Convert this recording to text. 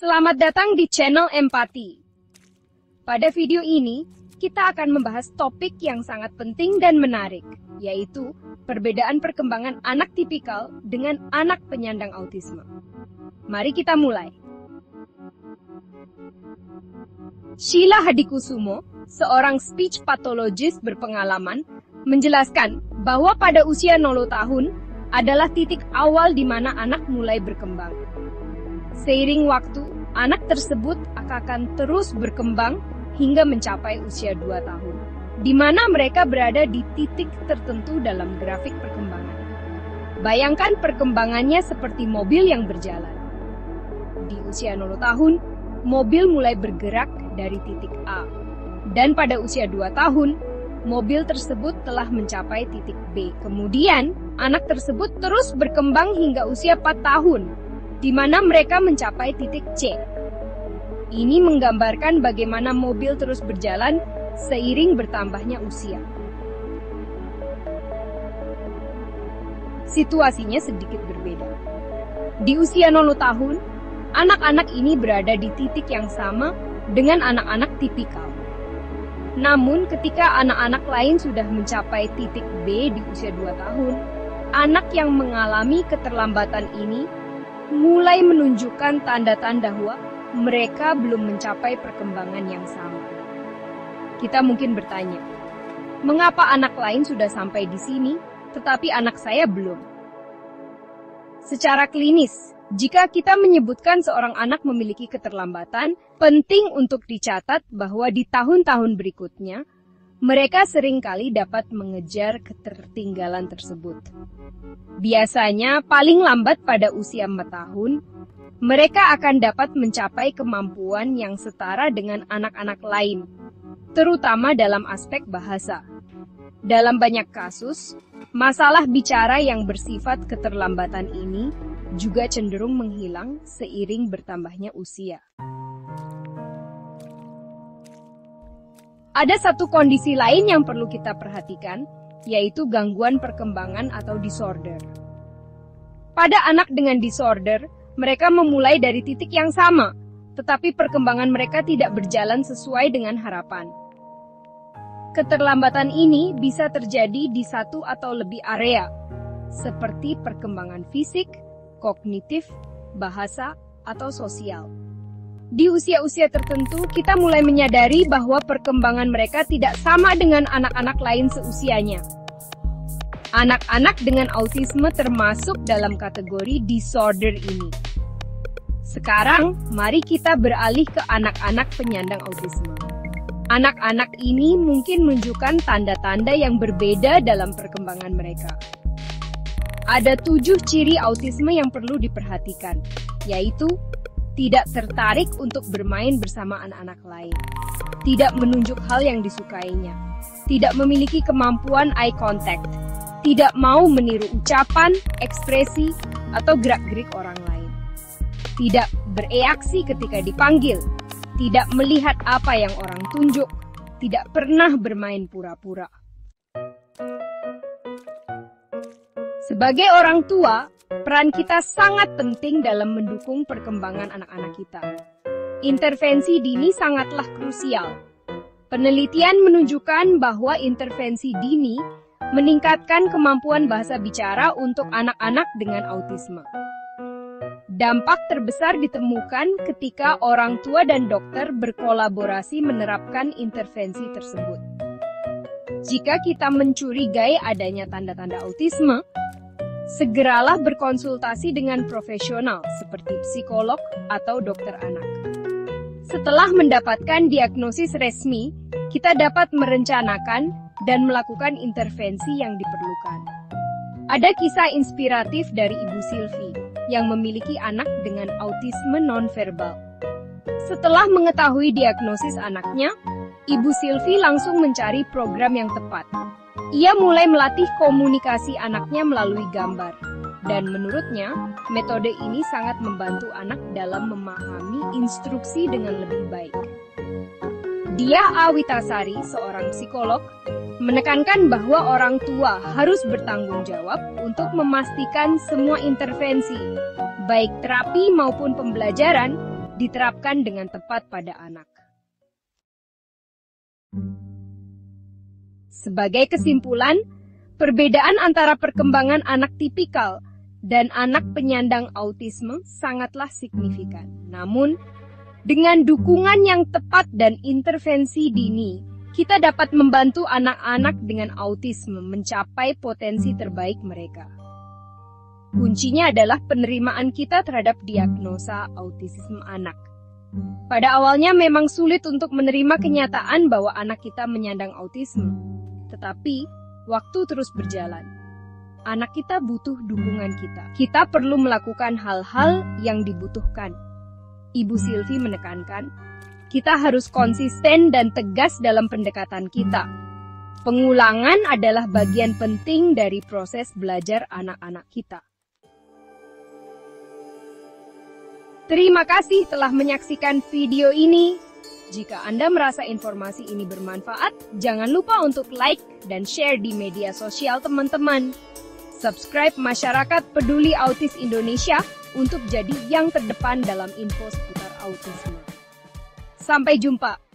Selamat datang di channel Empati. Pada video ini, kita akan membahas topik yang sangat penting dan menarik, yaitu perbedaan perkembangan anak tipikal dengan anak penyandang autisme. Mari kita mulai. Sheila Hadikusumo, seorang speech pathologist berpengalaman, menjelaskan bahwa pada usia 0 tahun adalah titik awal di mana anak mulai berkembang. Seiring waktu, anak tersebut akan terus berkembang hingga mencapai usia 2 tahun, di mana mereka berada di titik tertentu dalam grafik perkembangan. Bayangkan perkembangannya seperti mobil yang berjalan. Di usia 0 tahun, mobil mulai bergerak dari titik A, dan pada usia 2 tahun, mobil tersebut telah mencapai titik B. Kemudian, anak tersebut terus berkembang hingga usia 4 tahun, di mana mereka mencapai titik C. Ini menggambarkan bagaimana mobil terus berjalan seiring bertambahnya usia. Situasinya sedikit berbeda. Di usia 0 tahun, anak-anak ini berada di titik yang sama dengan anak-anak tipikal. Namun, ketika anak-anak lain sudah mencapai titik B di usia 2 tahun, anak yang mengalami keterlambatan ini mulai menunjukkan tanda-tanda bahwa mereka belum mencapai perkembangan yang sama. Kita mungkin bertanya, mengapa anak lain sudah sampai di sini, tetapi anak saya belum? Secara klinis, jika kita menyebutkan seorang anak memiliki keterlambatan, penting untuk dicatat bahwa di tahun-tahun berikutnya, mereka seringkali dapat mengejar ketertinggalan tersebut. Biasanya, paling lambat pada usia 4 tahun, mereka akan dapat mencapai kemampuan yang setara dengan anak-anak lain, terutama dalam aspek bahasa. Dalam banyak kasus, masalah bicara yang bersifat keterlambatan ini juga cenderung menghilang seiring bertambahnya usia. Ada satu kondisi lain yang perlu kita perhatikan, yaitu gangguan perkembangan atau disorder. Pada anak dengan disorder, mereka memulai dari titik yang sama, tetapi perkembangan mereka tidak berjalan sesuai dengan harapan. Keterlambatan ini bisa terjadi di satu atau lebih area, seperti perkembangan fisik, kognitif, bahasa, atau sosial. Di usia-usia tertentu, kita mulai menyadari bahwa perkembangan mereka tidak sama dengan anak-anak lain seusianya. Anak-anak dengan autisme termasuk dalam kategori disorder ini. Sekarang, mari kita beralih ke anak-anak penyandang autisme. Anak-anak ini mungkin menunjukkan tanda-tanda yang berbeda dalam perkembangan mereka. Ada 7 ciri autisme yang perlu diperhatikan, yaitu tidak tertarik untuk bermain bersama anak-anak lain, tidak menunjuk hal yang disukainya, tidak memiliki kemampuan eye contact, tidak mau meniru ucapan, ekspresi, atau gerak-gerik orang lain, tidak bereaksi ketika dipanggil, tidak melihat apa yang orang tunjuk, tidak pernah bermain pura-pura. Sebagai orang tua, peran kita sangat penting dalam mendukung perkembangan anak-anak kita. Intervensi dini sangatlah krusial. Penelitian menunjukkan bahwa intervensi dini meningkatkan kemampuan bahasa bicara untuk anak-anak dengan autisme. Dampak terbesar ditemukan ketika orang tua dan dokter berkolaborasi menerapkan intervensi tersebut. Jika kita mencurigai adanya tanda-tanda autisme, segeralah berkonsultasi dengan profesional seperti psikolog atau dokter anak. Setelah mendapatkan diagnosis resmi, kita dapat merencanakan dan melakukan intervensi yang diperlukan. Ada kisah inspiratif dari Ibu Sylvie yang memiliki anak dengan autisme nonverbal. Setelah mengetahui diagnosis anaknya, Ibu Sylvie langsung mencari program yang tepat. Ia mulai melatih komunikasi anaknya melalui gambar, dan menurutnya, metode ini sangat membantu anak dalam memahami instruksi dengan lebih baik. Dia Awitasari, seorang psikolog, menekankan bahwa orang tua harus bertanggung jawab untuk memastikan semua intervensi, baik terapi maupun pembelajaran, diterapkan dengan tepat pada anak. Sebagai kesimpulan, perbedaan antara perkembangan anak tipikal dan anak penyandang autisme sangatlah signifikan. Namun, dengan dukungan yang tepat dan intervensi dini, kita dapat membantu anak-anak dengan autisme mencapai potensi terbaik mereka. Kuncinya adalah penerimaan kita terhadap diagnosa autisme anak. Pada awalnya memang sulit untuk menerima kenyataan bahwa anak kita menyandang autisme. Tetapi, waktu terus berjalan. Anak kita butuh dukungan kita. Kita perlu melakukan hal-hal yang dibutuhkan. Ibu Sylvie menekankan, kita harus konsisten dan tegas dalam pendekatan kita. Pengulangan adalah bagian penting dari proses belajar anak-anak kita. Terima kasih telah menyaksikan video ini. Jika Anda merasa informasi ini bermanfaat, jangan lupa untuk like dan share di media sosial teman-teman. Subscribe Masyarakat Peduli Autis Indonesia untuk jadi yang terdepan dalam info seputar autisme. Sampai jumpa.